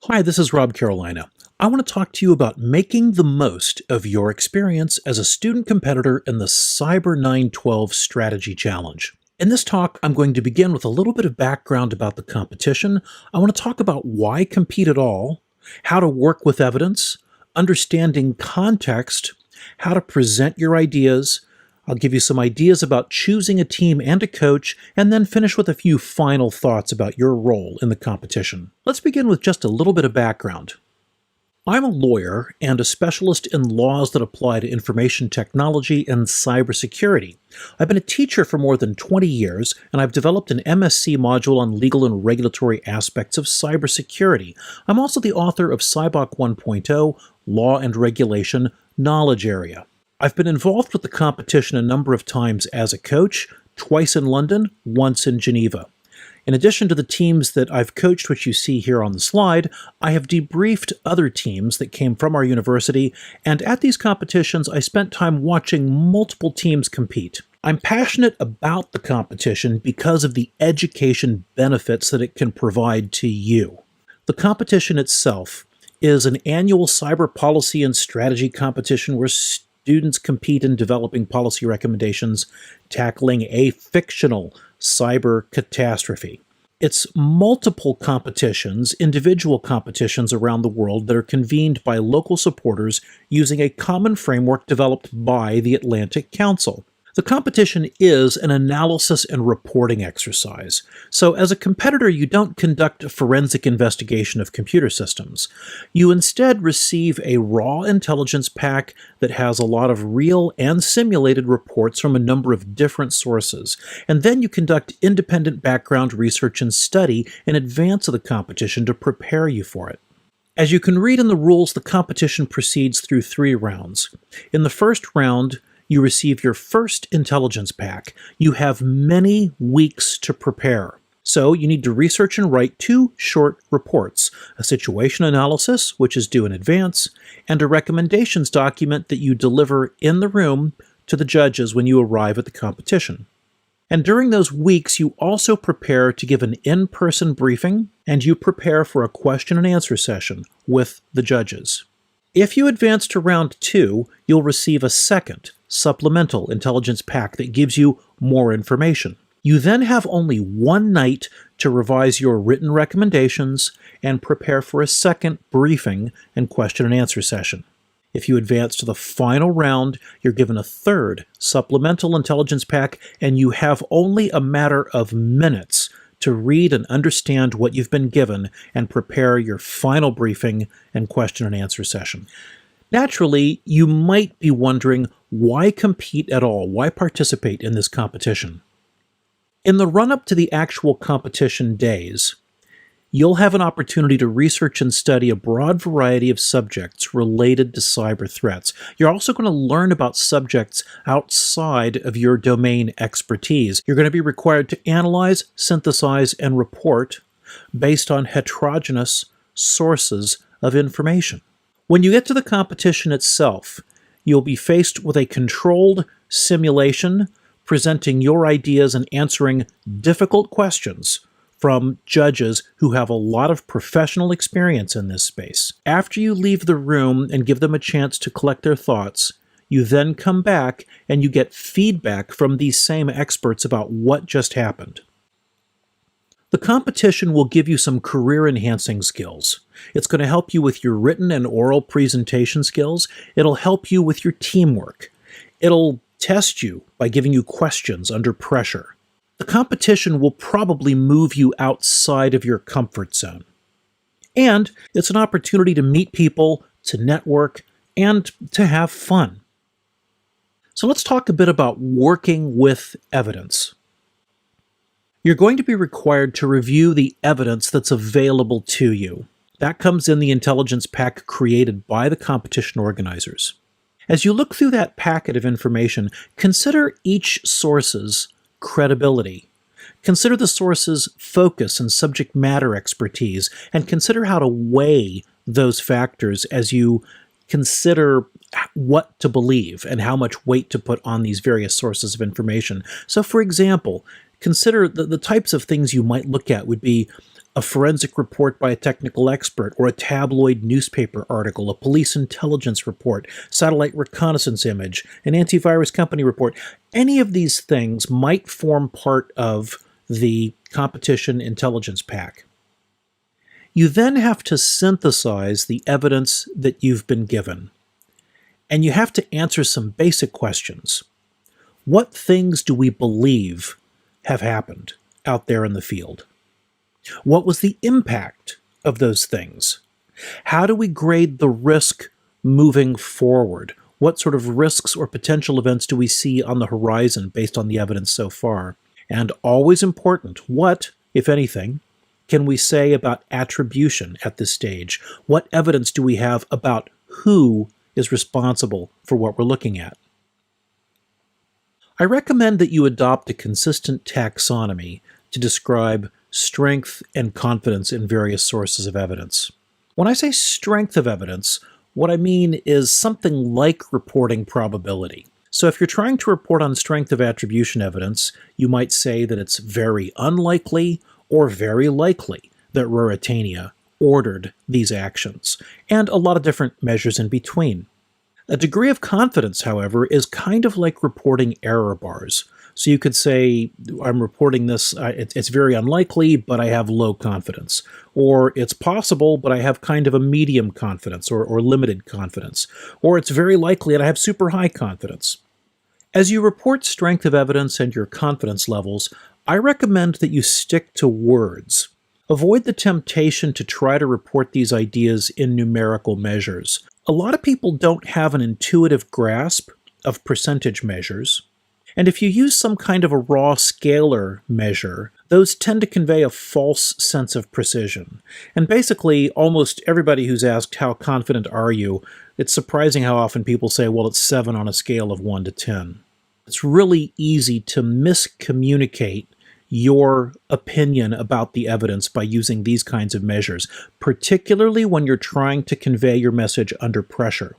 Hi, this is Rob Carolina. I want to talk to you about making the most of your experience as a student competitor in the Cyber 912 Strategy Challenge. In this talk, I'm going to begin with a little bit of background about the competition. I want to talk about why compete at all, how to work with evidence, understanding context, how to present your ideas. I'll give you some ideas about choosing a team and a coach, and then finish with a few final thoughts about your role in the competition. Let's begin with just a little bit of background. I'm a lawyer and a specialist in laws that apply to information technology and cybersecurity. I've been a teacher for more than 20 years, and I've developed an MSc module on legal and regulatory aspects of cybersecurity. I'm also the author of CyBOK 1.0, Law and Regulation Knowledge Area. I've been involved with the competition a number of times as a coach, twice in London, once in Geneva. In addition to the teams that I've coached, which you see here on the slide, I have debriefed other teams that came from our university, and at these competitions I spent time watching multiple teams compete. I'm passionate about the competition because of the education benefits that it can provide to you. The competition itself is an annual cyber policy and strategy competition where students compete in developing policy recommendations tackling a fictional cyber catastrophe. It's multiple competitions, individual competitions around the world that are convened by local supporters using a common framework developed by the Atlantic Council. The competition is an analysis and reporting exercise. So as a competitor, you don't conduct a forensic investigation of computer systems. You instead receive a raw intelligence pack that has a lot of real and simulated reports from a number of different sources. And then you conduct independent background research and study in advance of the competition to prepare you for it. As you can read in the rules, the competition proceeds through 3 rounds. In the first round, you receive your first intelligence pack. You have many weeks to prepare. So you need to research and write 2 short reports, a situation analysis, which is due in advance, and a recommendations document that you deliver in the room to the judges when you arrive at the competition. And during those weeks, you also prepare to give an in-person briefing, and you prepare for a question and answer session with the judges. If you advance to round 2, you'll receive a second supplemental intelligence pack that gives you more information. You then have only 1 night to revise your written recommendations and prepare for a second briefing and question and answer session. If you advance to the final round, you're given a third supplemental intelligence pack, and you have only a matter of minutes to read and understand what you've been given and prepare your final briefing and question and answer session. Naturally, you might be wondering, why compete at all? Why participate in this competition? In the run-up to the actual competition days, you'll have an opportunity to research and study a broad variety of subjects related to cyber threats. You're also going to learn about subjects outside of your domain expertise. You're going to be required to analyze, synthesize, and report based on heterogeneous sources of information. When you get to the competition itself, you'll be faced with a controlled simulation presenting your ideas and answering difficult questions from judges who have a lot of professional experience in this space. After you leave the room and give them a chance to collect their thoughts, you then come back and you get feedback from these same experts about what just happened. The competition will give you some career-enhancing skills. It's going to help you with your written and oral presentation skills. It'll help you with your teamwork. It'll test you by giving you questions under pressure. The competition will probably move you outside of your comfort zone. And it's an opportunity to meet people, to network, and to have fun. So let's talk a bit about working with evidence. You're going to be required to review the evidence that's available to you. That comes in the intelligence pack created by the competition organizers. As you look through that packet of information, consider each source's credibility. Consider the source's focus and subject matter expertise, and consider how to weigh those factors as you consider what to believe and how much weight to put on these various sources of information. So, for example, consider the types of things you might look at would be a forensic report by a technical expert, or a tabloid newspaper article, a police intelligence report, satellite reconnaissance image, an antivirus company report. Any of these things might form part of the competition intelligence pack. You then have to synthesize the evidence that you've been given. And you have to answer some basic questions. What things do we believe have happened out there in the field? What was the impact of those things? How do we grade the risk moving forward? What sort of risks or potential events do we see on the horizon based on the evidence so far? And always important, what, if anything, can we say about attribution at this stage? What evidence do we have about who is responsible for what we're looking at? I recommend that you adopt a consistent taxonomy to describe strength and confidence in various sources of evidence. When I say strength of evidence, what I mean is something like reporting probability. So if you're trying to report on strength of attribution evidence, you might say that it's very unlikely or very likely that Ruritania ordered these actions, and a lot of different measures in between. A degree of confidence, however, is kind of like reporting error bars. So you could say, I'm reporting this, it's very unlikely, but I have low confidence. Or it's possible, but I have kind of a medium confidence or limited confidence. Or it's very likely and I have super high confidence. As you report strength of evidence and your confidence levels, I recommend that you stick to words. Avoid the temptation to try to report these ideas in numerical measures. A lot of people don't have an intuitive grasp of percentage measures, and if you use some kind of a raw scalar measure, those tend to convey a false sense of precision. And basically, almost everybody who's asked, how confident are you, it's surprising how often people say, well, it's 7 on a scale of 1 to 10. It's really easy to miscommunicate your opinion about the evidence by using these kinds of measures, particularly when you're trying to convey your message under pressure.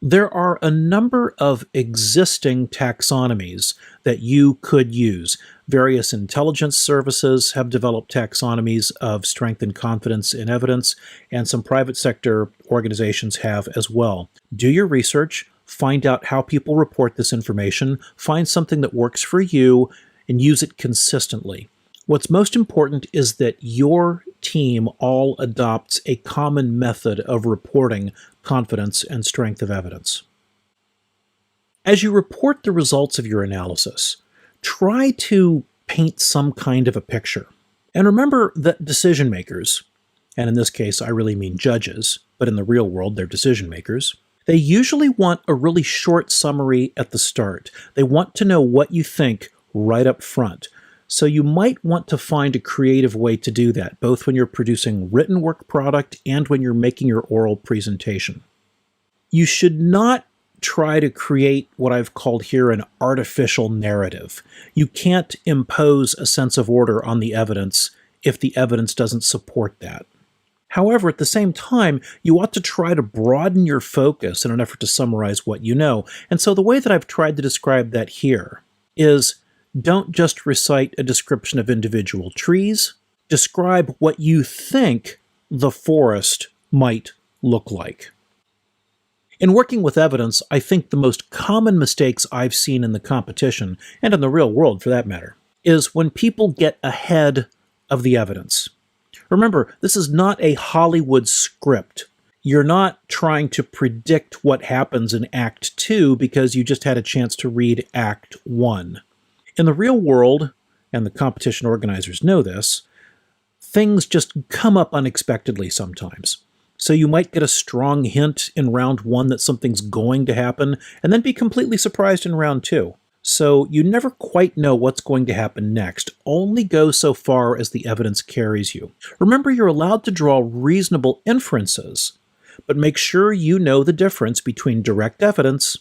There are a number of existing taxonomies that you could use. Various intelligence services have developed taxonomies of strength and confidence in evidence, and some private sector organizations have as well. Do your research, find out how people report this information, find something that works for you, and use it consistently. What's most important is that your team all adopts a common method of reporting confidence and strength of evidence. As you report the results of your analysis, try to paint some kind of a picture. And remember that decision makers, and in this case I really mean judges, but in the real world they're decision makers, they usually want a really short summary at the start. They want to know what you think right up front. So you might want to find a creative way to do that, both when you're producing written work product and when you're making your oral presentation. You should not try to create what I've called here an artificial narrative. You can't impose a sense of order on the evidence if the evidence doesn't support that. However, at the same time, you ought to try to broaden your focus in an effort to summarize what you know. And so the way that I've tried to describe that here is, don't just recite a description of individual trees. Describe what you think the forest might look like. In working with evidence, I think the most common mistakes I've seen in the competition, and in the real world for that matter, is when people get ahead of the evidence. Remember, this is not a Hollywood script. You're not trying to predict what happens in Act 2 because you just had a chance to read Act 1. In the real world, and the competition organizers know this, things just come up unexpectedly sometimes. So you might get a strong hint in round 1 that something's going to happen, and then be completely surprised in round 2. So you never quite know what's going to happen next. Only go so far as the evidence carries you. Remember, you're allowed to draw reasonable inferences, but make sure you know the difference between direct evidence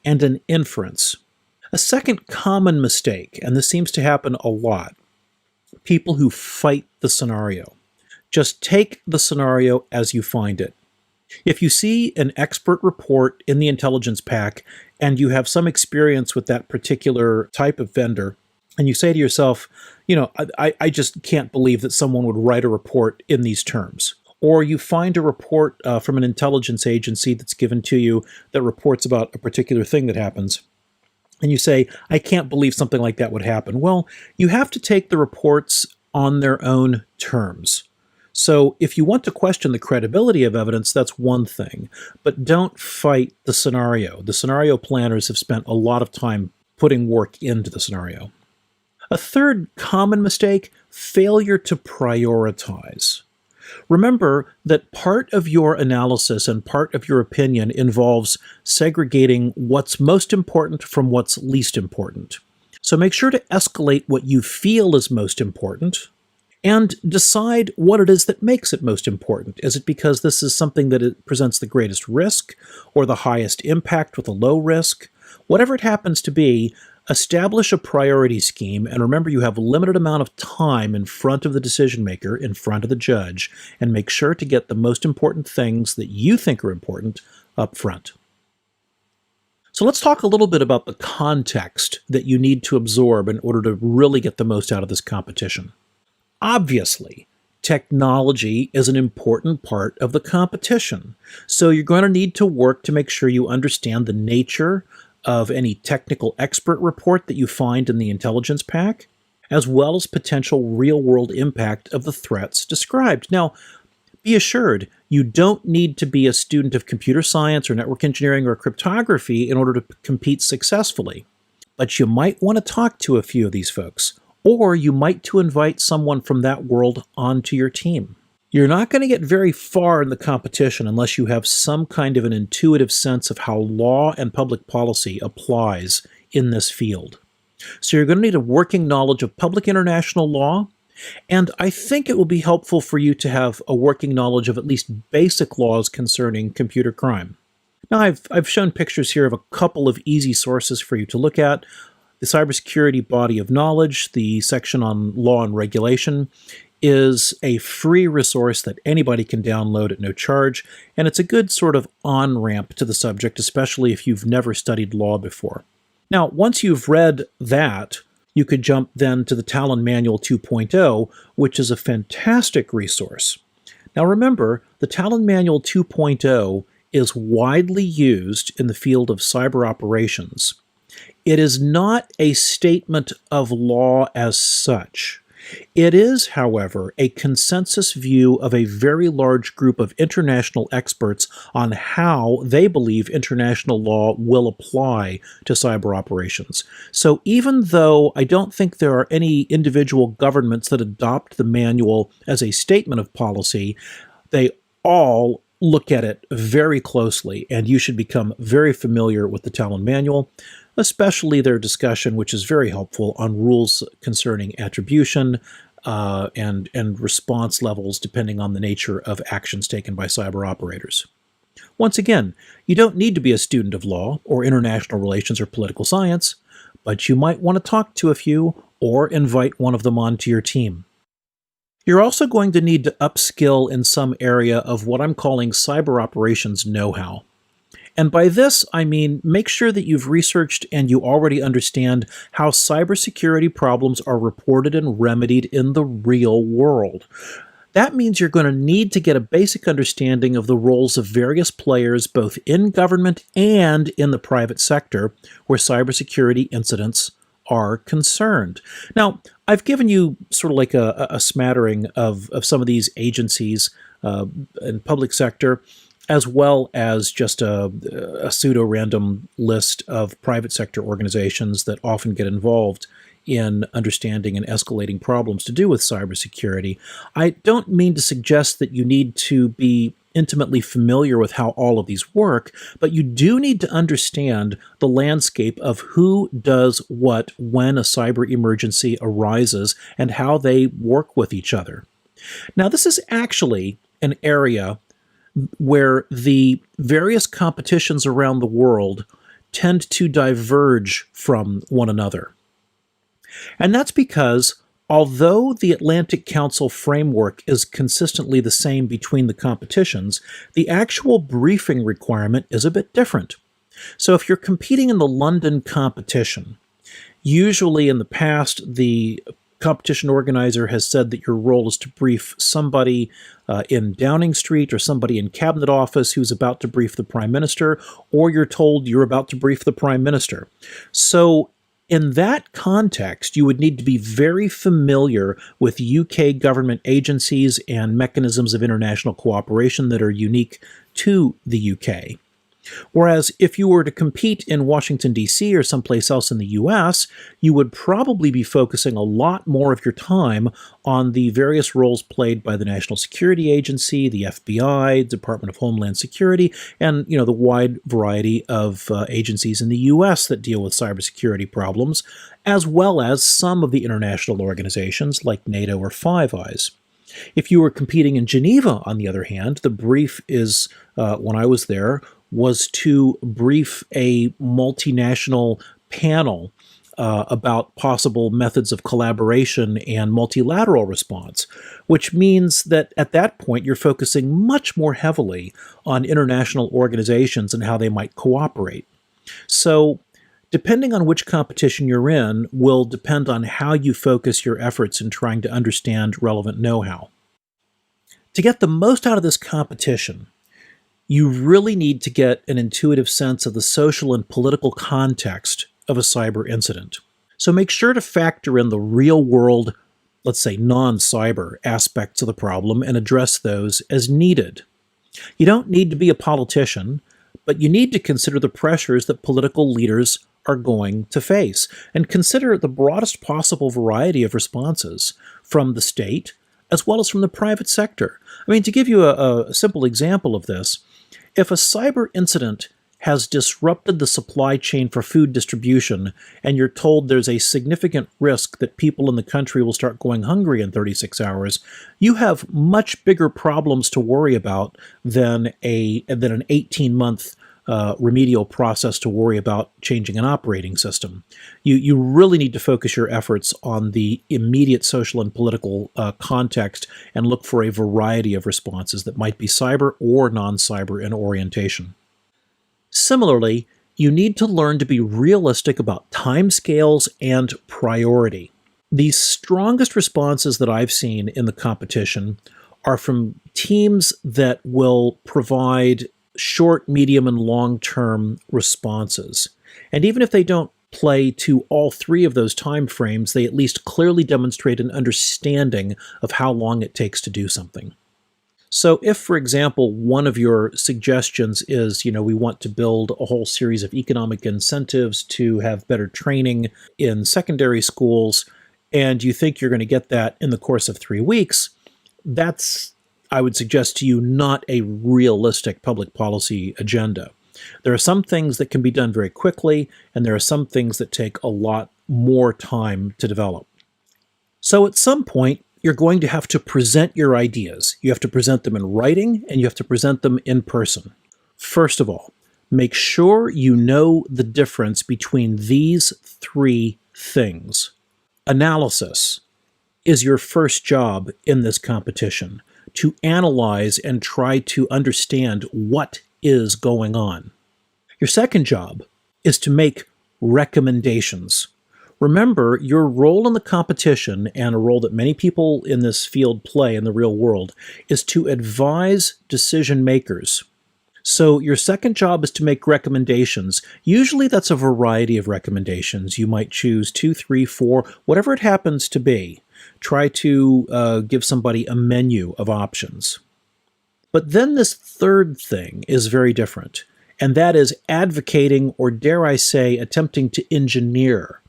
and an inference. A second common mistake, and this seems to happen a lot, people who fight the scenario. Just take the scenario as you find it. If you see an expert report in the intelligence pack and you have some experience with that particular type of vendor, and you say to yourself, I just can't believe that someone would write a report in these terms. Or you find a report from an intelligence agency that's given to you that reports about a particular thing that happens, and you say, I can't believe something like that would happen. Well, you have to take the reports on their own terms. So if you want to question the credibility of evidence, that's one thing, but don't fight the scenario. The scenario planners have spent a lot of time putting work into the scenario. A third common mistake, failure to prioritize. Remember that part of your analysis and part of your opinion involves segregating what's most important from what's least important. So make sure to escalate what you feel is most important and decide what it is that makes it most important. Is it because this is something that it presents the greatest risk or the highest impact with a low risk? Whatever it happens to be, establish a priority scheme, and remember you have a limited amount of time in front of the decision maker, in front of the judge, and make sure to get the most important things that you think are important up front. So let's talk a little bit about the context that you need to absorb in order to really get the most out of this competition. Obviously, technology is an important part of the competition, so you're going to need to work to make sure you understand the nature of any technical expert report that you find in the intelligence pack, as well as potential real-world impact of the threats described. Now, be assured, you don't need to be a student of computer science or network engineering or cryptography in order to compete successfully. But you might want to talk to a few of these folks, or you might to invite someone from that world onto your team. You're not going to get very far in the competition unless you have some kind of an intuitive sense of how law and public policy applies in this field. So you're going to need a working knowledge of public international law, and I think it will be helpful for you to have a working knowledge of at least basic laws concerning computer crime. Now, I've shown pictures here of a couple of easy sources for you to look at. The Cybersecurity Body of Knowledge, the section on law and regulation, is a free resource that anybody can download at no charge, and it's a good sort of on-ramp to the subject, especially if you've never studied law before. Now, once you've read that, you could jump then to the Talon Manual 2.0, which is a fantastic resource. Now remember, the Talon Manual 2.0 is widely used in the field of cyber operations. It is not a statement of law as such. It is, however, a consensus view of a very large group of international experts on how they believe international law will apply to cyber operations. So even though I don't think there are any individual governments that adopt the manual as a statement of policy, they all look at it very closely, and you should become very familiar with the Talon Manual, especially their discussion, which is very helpful, on rules concerning attribution and response levels depending on the nature of actions taken by cyber operators. Once again, you don't need to be a student of law or international relations or political science, but you might want to talk to a few or invite one of them onto your team. You're also going to need to upskill in some area of what I'm calling cyber operations know-how. And by this, I mean make sure that you've researched and you already understand how cybersecurity problems are reported and remedied in the real world. That means you're going to need to get a basic understanding of the roles of various players both in government and in the private sector where cybersecurity incidents are concerned. Now, I've given you sort of like a smattering of some of these agencies in public sector, as well as just a pseudo-random list of private sector organizations that often get involved in understanding and escalating problems to do with cybersecurity. I don't mean to suggest that you need to be intimately familiar with how all of these work, but you do need to understand the landscape of who does what when a cyber emergency arises and how they work with each other. Now, this is actually an area where the various competitions around the world tend to diverge from one another. And that's because although the Atlantic Council framework is consistently the same between the competitions, the actual briefing requirement is a bit different. So if you're competing in the London competition, usually in the past the competition organizer has said that your role is to brief somebody in Downing Street or somebody in Cabinet Office who's about to brief the Prime Minister, or you're told you're about to brief the Prime Minister. So in that context, you would need to be very familiar with UK government agencies and mechanisms of international cooperation that are unique to the UK. Whereas if you were to compete in Washington, D.C. or someplace else in the U.S., you would probably be focusing a lot more of your time on the various roles played by the National Security Agency, the FBI, Department of Homeland Security, and the wide variety of agencies in the U.S. that deal with cybersecurity problems, as well as some of the international organizations like NATO or Five Eyes. If you were competing in Geneva, on the other hand, the brief is, when I was there, was to brief a multinational panel about possible methods of collaboration and multilateral response, which means that at that point you're focusing much more heavily on international organizations and how they might cooperate. So depending on which competition you're in will depend on how you focus your efforts in trying to understand relevant know-how. To get the most out of this competition, you really need to get an intuitive sense of the social and political context of a cyber incident. So make sure to factor in the real-world, let's say non-cyber aspects of the problem and address those as needed. You don't need to be a politician, but you need to consider the pressures that political leaders are going to face, and consider the broadest possible variety of responses from the state as well as from the private sector. I mean, to give you a simple example of this, if a cyber incident has disrupted the supply chain for food distribution, and you're told there's a significant risk that people in the country will start going hungry in 36 hours, you have much bigger problems to worry about than an 18-month remedial process to worry about changing an operating system. You really need to focus your efforts on the immediate social and political context and look for a variety of responses that might be cyber or non-cyber in orientation. Similarly, you need to learn to be realistic about timescales and priority. The strongest responses that I've seen in the competition are from teams that will provide short, medium, and long-term responses. And even if they don't play to all three of those time frames, they at least clearly demonstrate an understanding of how long it takes to do something. So if, for example, one of your suggestions is, we want to build a whole series of economic incentives to have better training in secondary schools, and you think you're going to get that in the course of 3 weeks, that's, I would suggest to you, not a realistic public policy agenda. There are some things that can be done very quickly, and there are some things that take a lot more time to develop. So at some point, you're going to have to present your ideas. You have to present them in writing, and you have to present them in person. First of all, make sure you know the difference between these three things. Analysis is your first job in this competition, to analyze and try to understand what is going on. Your second job is to make recommendations. Remember, your role in the competition, and a role that many people in this field play in the real world, is to advise decision makers. So your second job is to make recommendations. Usually that's a variety of recommendations. You might choose 2, 3, 4, whatever it happens to be. Try to give somebody a menu of options. But then this third thing is very different, and that is advocating, or dare I say, attempting to engineer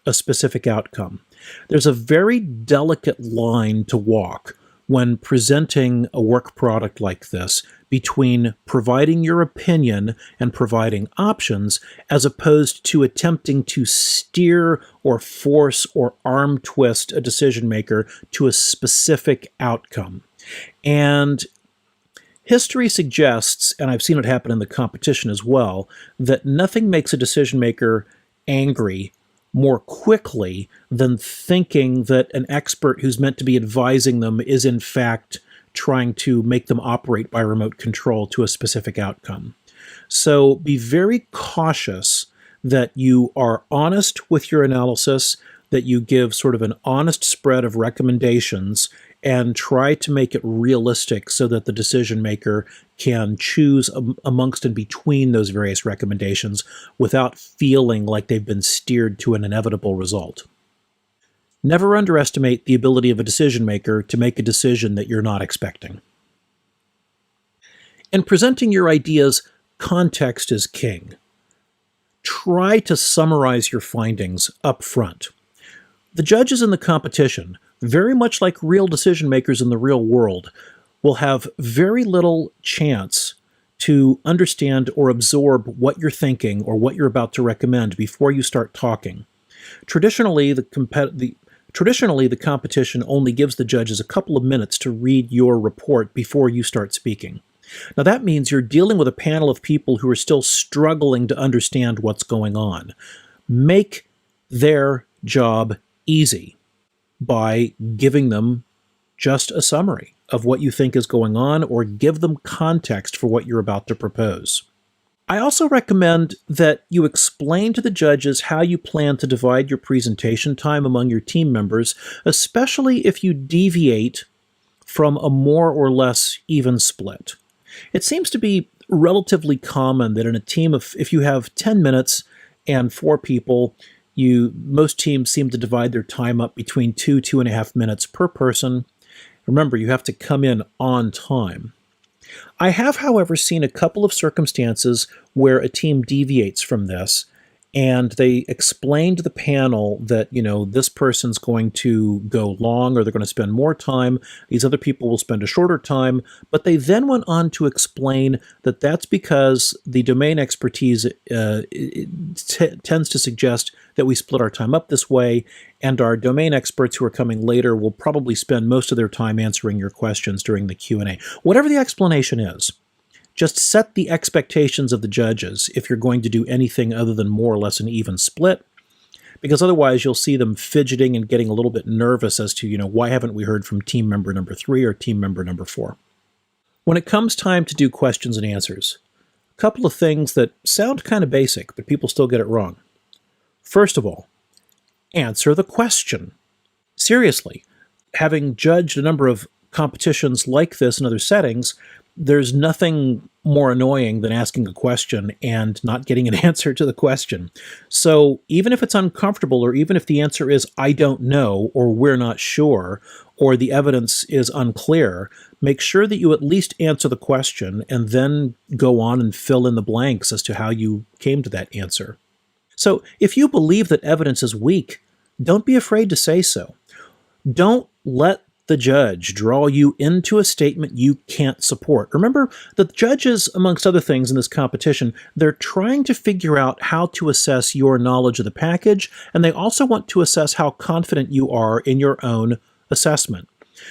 a specific outcome. There's a very delicate line to walk when presenting a work product like this between providing your opinion and providing options, as opposed to attempting to steer or force or arm twist a decision maker to a specific outcome. And history suggests, and I've seen it happen in the competition as well, that nothing makes a decision maker angry more quickly than thinking that an expert who's meant to be advising them is in fact trying to make them operate by remote control to a specific outcome. So be very cautious that you are honest with your analysis, that you give sort of an honest spread of recommendations and try to make it realistic so that the decision maker can choose amongst and between those various recommendations without feeling like they've been steered to an inevitable result. Never underestimate the ability of a decision maker to make a decision that you're not expecting. In presenting your ideas, context is king. Try to summarize your findings up front. The judges in the competition, very much like real decision makers in the real world, will have very little chance to understand or absorb what you're thinking or what you're about to recommend before you start talking. Traditionally, the competition only gives the judges a couple of minutes to read your report before you start speaking. Now that means you're dealing with a panel of people who are still struggling to understand what's going on. Make their job easy by giving them just a summary of what you think is going on, or give them context for what you're about to propose. I also recommend that you explain to the judges how you plan to divide your presentation time among your team members, especially if you deviate from a more or less even split. It seems to be relatively common that in a team of, if you have 10 minutes and 4 people, most teams seem to divide their time up between 2.5 minutes per person. Remember, you have to come in on time. I have, however, seen a couple of circumstances where a team deviates from this, and they explain to the panel that, this person's going to go long, or they're going to spend more time. These other people will spend a shorter time. But they then went on to explain that that's because the domain expertise tends to suggest that we split our time up this way, and our domain experts who are coming later will probably spend most of their time answering your questions during the Q&A. Whatever the explanation is, just set the expectations of the judges if you're going to do anything other than more or less an even split, because otherwise you'll see them fidgeting and getting a little bit nervous as to, why haven't we heard from team member number 3 or team member number 4? When it comes time to do questions and answers, a couple of things that sound kind of basic, but people still get it wrong. First of all, answer the question. Seriously, having judged a number of competitions like this in other settings, there's nothing more annoying than asking a question and not getting an answer to the question. So even if it's uncomfortable, or even if the answer is, I don't know, or we're not sure, or the evidence is unclear, make sure that you at least answer the question and then go on and fill in the blanks as to how you came to that answer. So if you believe that evidence is weak, don't be afraid to say so. Don't let the judge draw you into a statement you can't support. Remember, the judges, amongst other things in this competition, they're trying to figure out how to assess your knowledge of the package, and they also want to assess how confident you are in your own assessment.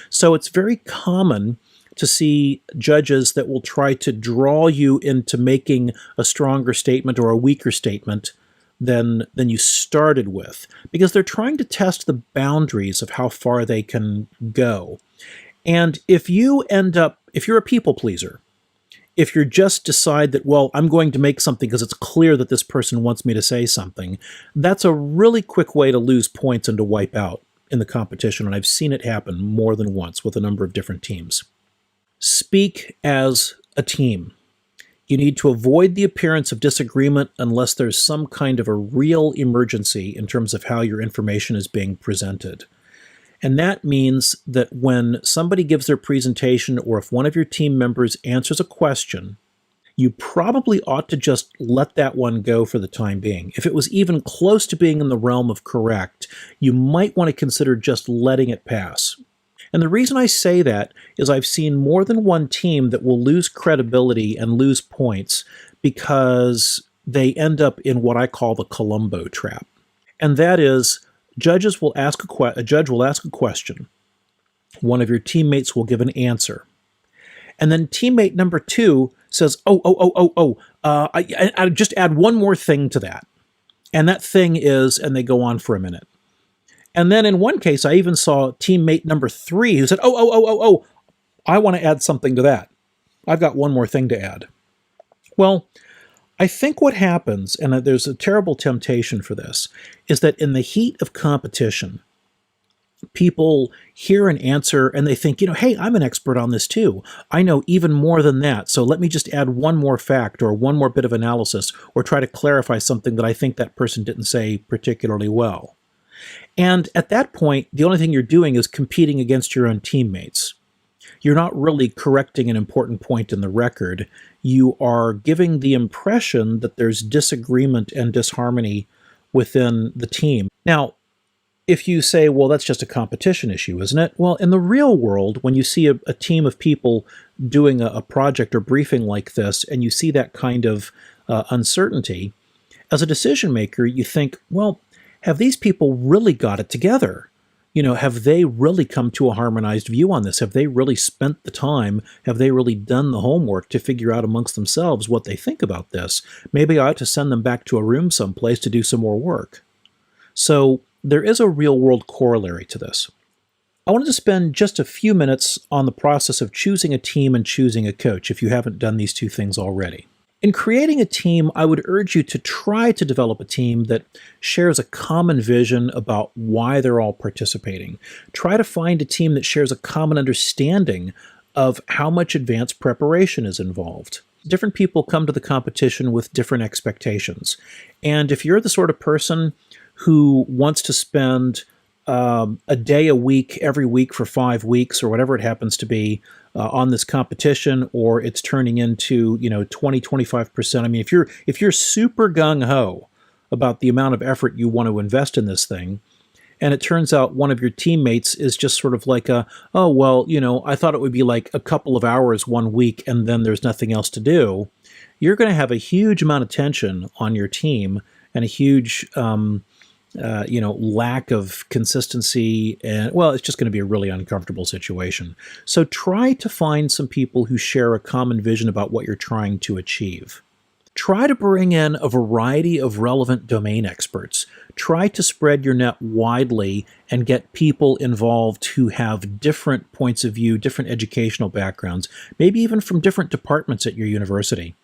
So it's very common to see judges that will try to draw you into making a stronger statement or a weaker statement than you started with, because they're trying to test the boundaries of how far they can go. And if you're a people pleaser, if you just decide that, well, I'm going to make something because it's clear that this person wants me to say something, that's a really quick way to lose points and to wipe out in the competition. And I've seen it happen more than once with a number of different teams. Speak as a team. You need to avoid the appearance of disagreement unless there's some kind of a real emergency in terms of how your information is being presented. And that means that when somebody gives their presentation, or if one of your team members answers a question, you probably ought to just let that one go for the time being. If it was even close to being in the realm of correct, you might want to consider just letting it pass. And the reason I say that is I've seen more than one team that will lose credibility and lose points because they end up in what I call the Columbo trap. And that is, a judge will ask a question. One of your teammates will give an answer. And then teammate number 2 says, I just add one more thing to that. And that thing is, and they go on for a minute. And then in one case, I even saw teammate number 3 who said, I want to add something to that. I've got one more thing to add. Well, I think what happens, and there's a terrible temptation for this, is that in the heat of competition, people hear an answer and they think, hey, I'm an expert on this too. I know even more than that. So let me just add one more fact or one more bit of analysis or try to clarify something that I think that person didn't say particularly well. And at that point, the only thing you're doing is competing against your own teammates. You're not really correcting an important point in the record. You are giving the impression that there's disagreement and disharmony within the team. Now, if you say, well, that's just a competition issue, isn't it? Well, in the real world, when you see a team of people doing a project or briefing like this, and you see that kind of uncertainty, as a decision maker, you think, well, have these people really got it together? Have they really come to a harmonized view on this? Have they really spent the time? Have they really done the homework to figure out amongst themselves what they think about this? Maybe I ought to send them back to a room someplace to do some more work. So there is a real-world corollary to this. I wanted to spend just a few minutes on the process of choosing a team and choosing a coach, if you haven't done these two things already. In creating a team, I would urge you to try to develop a team that shares a common vision about why they're all participating. Try to find a team that shares a common understanding of how much advanced preparation is involved. Different people come to the competition with different expectations. And if you're the sort of person who wants to spend a day a week, every week for 5 weeks or whatever it happens to be on this competition, or it's turning into 20-25%. I mean, if you're super gung-ho about the amount of effort you want to invest in this thing, and it turns out one of your teammates is just sort of like I thought it would be like a couple of hours one week and then there's nothing else to do, you're going to have a huge amount of tension on your team and a huge lack of consistency, and it's just going to be a really uncomfortable situation. So try to find some people who share a common vision about what you're trying to achieve. Try to bring in a variety of relevant domain experts. Try to spread your net widely and get people involved who have different points of view, different educational backgrounds, maybe even from different departments at your university.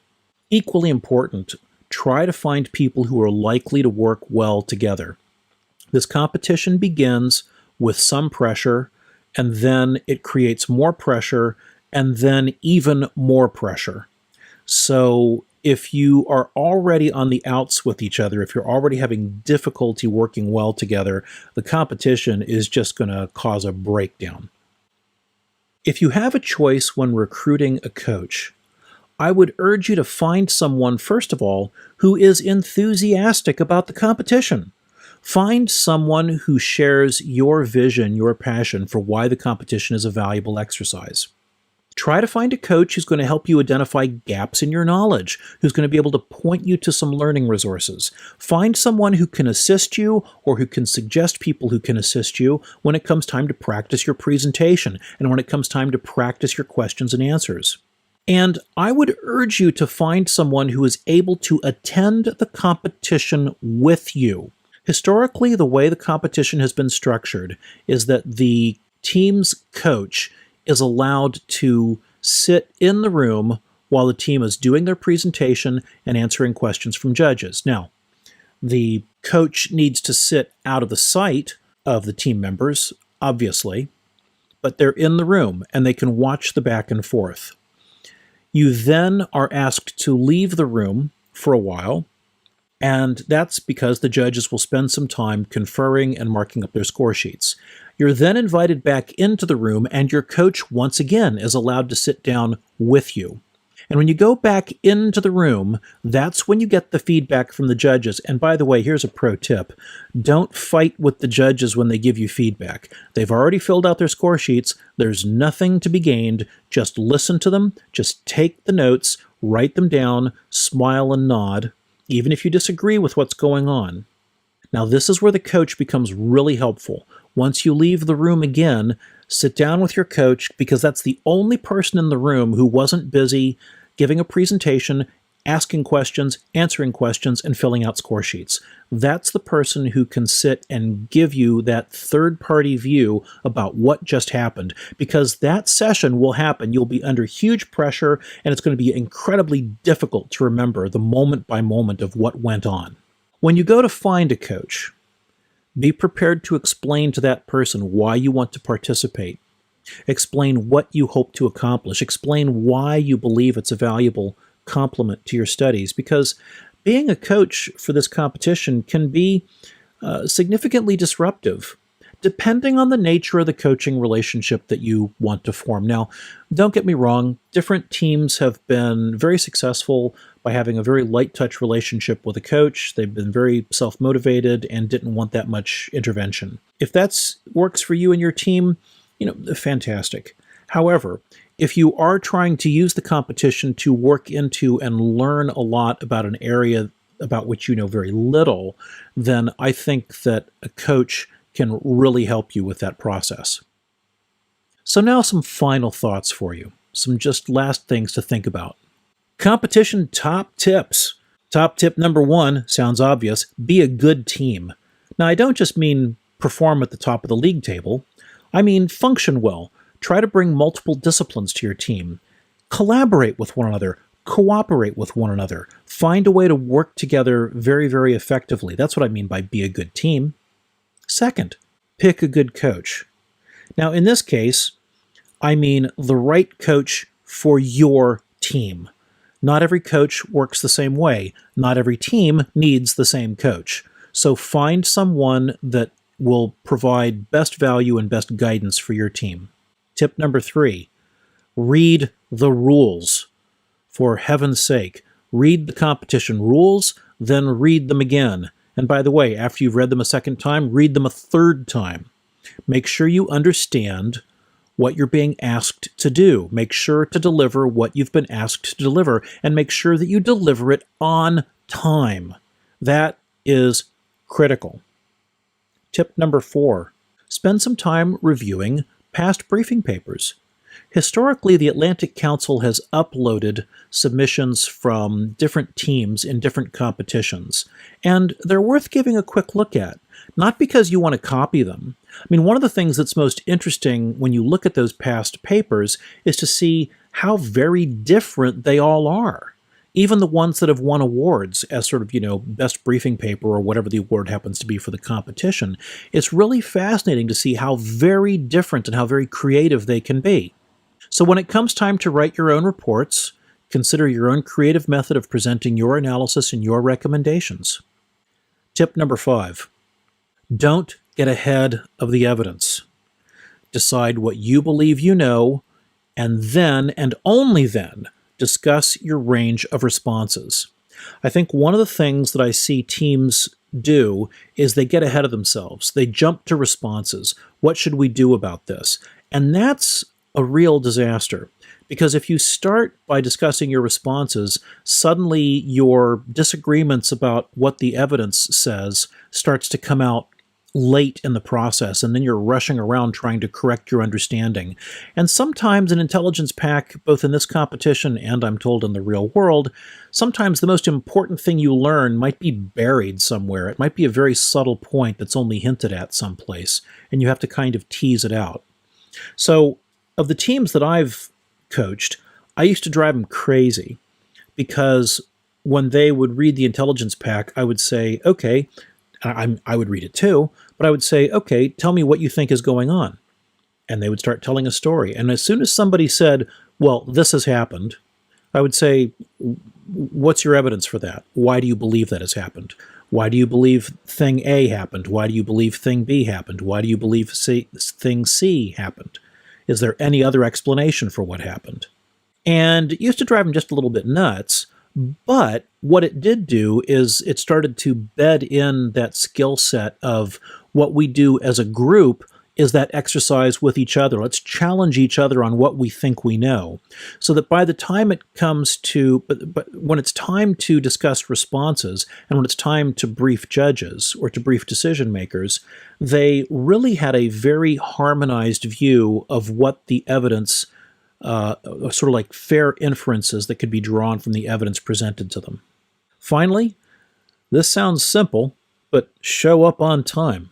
Equally important, try to find people who are likely to work well together. This competition begins with some pressure, and then it creates more pressure, and then even more pressure. So if you are already on the outs with each other, if you're already having difficulty working well together, the competition is just going to cause a breakdown. If you have a choice when recruiting a coach, I would urge you to find someone, first of all, who is enthusiastic about the competition. Find someone who shares your vision, your passion for why the competition is a valuable exercise. Try to find a coach who's going to help you identify gaps in your knowledge, who's going to be able to point you to some learning resources. Find someone who can assist you or who can suggest people who can assist you when it comes time to practice your presentation and when it comes time to practice your questions and answers. And I would urge you to find someone who is able to attend the competition with you. Historically, the way the competition has been structured is that the team's coach is allowed to sit in the room while the team is doing their presentation and answering questions from judges. Now, the coach needs to sit out of the sight of the team members, obviously, but they're in the room and they can watch the back and forth. You then are asked to leave the room for a while, and that's because the judges will spend some time conferring and marking up their score sheets. You're then invited back into the room, and your coach once again is allowed to sit down with you. And when you go back into the room, that's when you get the feedback from the judges. And by the way, here's a pro tip. Don't fight with the judges when they give you feedback. They've already filled out their score sheets. There's nothing to be gained. Just listen to them. Just take the notes, write them down, smile and nod, even if you disagree with what's going on. Now, this is where the coach becomes really helpful. Once you leave the room again, sit down with your coach, because that's the only person in the room who wasn't busy giving a presentation, asking questions, answering questions, and filling out score sheets. That's the person who can sit and give you that third-party view about what just happened, because that session will happen. You'll be under huge pressure, and it's going to be incredibly difficult to remember the moment by moment of what went on. When you go to find a coach, be prepared to explain to that person why you want to participate. Explain what you hope to accomplish. Explain why you believe it's a valuable complement to your studies, because being a coach for this competition can be significantly disruptive, depending on the nature of the coaching relationship that you want to form. Now, don't get me wrong, different teams have been very successful by having a very light touch relationship with a coach. They've been very self-motivated and didn't want that much intervention. If that works for you and your team, fantastic. However, if you are trying to use the competition to work into and learn a lot about an area about which you know very little, then I think that a coach can really help you with that process. So now some final thoughts for you, some just last things to think about. Competition top tips. Top tip number 1 sounds obvious: be a good team. Now, I don't just mean perform at the top of the league table. I mean function well. Try to bring multiple disciplines to your team. Collaborate with one another. Cooperate with one another. Find a way to work together very, very effectively. That's what I mean by be a good team. Second, pick a good coach. Now, in this case, I mean the right coach for your team. Not every coach works the same way. Not every team needs the same coach. So find someone that will provide best value and best guidance for your team. Tip number 3, read the rules. For heaven's sake, read the competition rules, then read them again. And by the way, after you've read them a second time, read them a third time. Make sure you understand what you're being asked to do. Make sure to deliver what you've been asked to deliver, and make sure that you deliver it on time. That is critical. Tip number 4, spend some time reviewing past briefing papers. Historically, the Atlantic Council has uploaded submissions from different teams in different competitions, and they're worth giving a quick look at. Not because you want to copy them. I mean, one of the things that's most interesting when you look at those past papers is to see how very different they all are. Even the ones that have won awards as sort of, best briefing paper or whatever the award happens to be for the competition. It's really fascinating to see how very different and how very creative they can be. So when it comes time to write your own reports, consider your own creative method of presenting your analysis and your recommendations. Tip number 5, don't get ahead of the evidence. Decide what you believe you know, and then, and only then, discuss your range of responses. I think one of the things that I see teams do is they get ahead of themselves. They jump to responses. What should we do about this? And that's a real disaster, because if you start by discussing your responses, suddenly your disagreements about what the evidence says starts to come out late in the process, and then you're rushing around trying to correct your understanding. And sometimes an intelligence pack, both in this competition and I'm told in the real world, sometimes the most important thing you learn might be buried somewhere. It might be a very subtle point that's only hinted at someplace, and you have to kind of tease it out. So, of the teams that I've coached, I used to drive them crazy, because when they would read the intelligence pack, I would say, okay, I would read it too, but I would say, okay, tell me what you think is going on. And they would start telling a story. And as soon as somebody said, well, this has happened, I would say, what's your evidence for that? Why do you believe that has happened? Why do you believe thing A happened? Why do you believe thing B happened? Why do you believe thing C happened? Is there any other explanation for what happened? And it used to drive them just a little bit nuts, but what it did do is it started to bed in that skill set of what we do as a group is that exercise with each other. Let's challenge each other on what we think we know, so that by the time it comes to, but when it's time to discuss responses and when it's time to brief judges or to brief decision makers, they really had a very harmonized view of what the evidence sort of like fair inferences that could be drawn from the evidence presented to them. Finally, this sounds simple, but show up on time.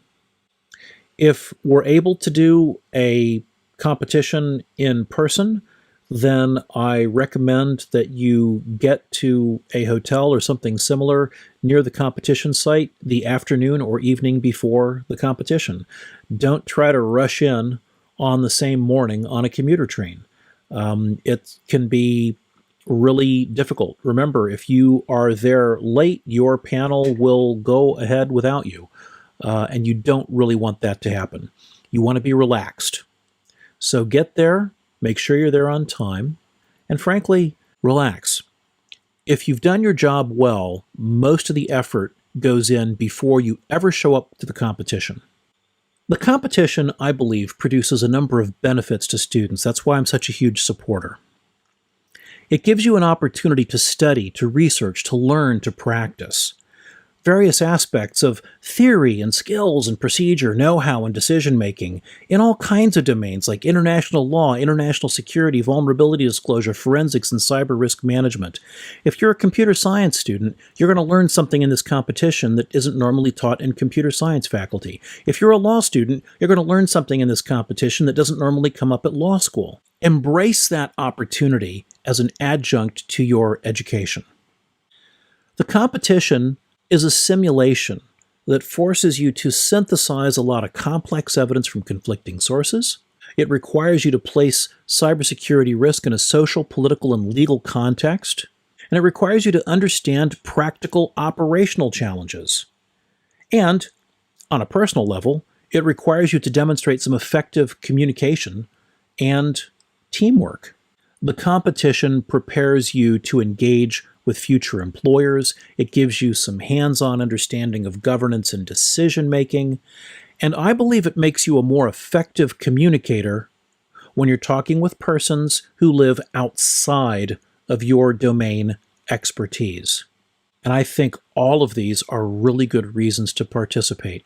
If we're able to do a competition in person, then I recommend that you get to a hotel or something similar near the competition site the afternoon or evening before the competition. Don't try to rush in on the same morning on a commuter train. It can be really difficult. Remember, if you are there late, your panel will go ahead without you, and you don't really want that to happen. You want to be relaxed. So get there, make sure you're there on time, and frankly, relax. If you've done your job well, most of the effort goes in before you ever show up to the competition. The competition, I believe, produces a number of benefits to students. That's why I'm such a huge supporter. It gives you an opportunity to study, to research, to learn, to practice various aspects of theory and skills and procedure, know-how and decision-making in all kinds of domains like international law, international security, vulnerability disclosure, forensics, and cyber risk management. If you're a computer science student, you're going to learn something in this competition that isn't normally taught in computer science faculty. If you're a law student, you're going to learn something in this competition that doesn't normally come up at law school. Embrace that opportunity as an adjunct to your education. The competition is a simulation that forces you to synthesize a lot of complex evidence from conflicting sources. It requires you to place cybersecurity risk in a social, political, and legal context. And it requires you to understand practical operational challenges. And, on a personal level, it requires you to demonstrate some effective communication and teamwork. The competition prepares you to engage with future employers. It gives you some hands-on understanding of governance and decision-making. And I believe it makes you a more effective communicator when you're talking with persons who live outside of your domain expertise. And I think all of these are really good reasons to participate.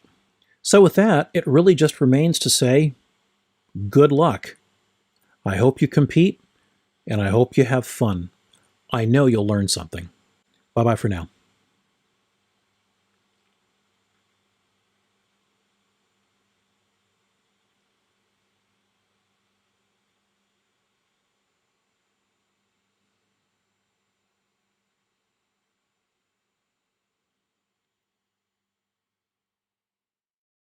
So with that, it really just remains to say, good luck. I hope you compete, and I hope you have fun. I know you'll learn something. Bye-bye for now.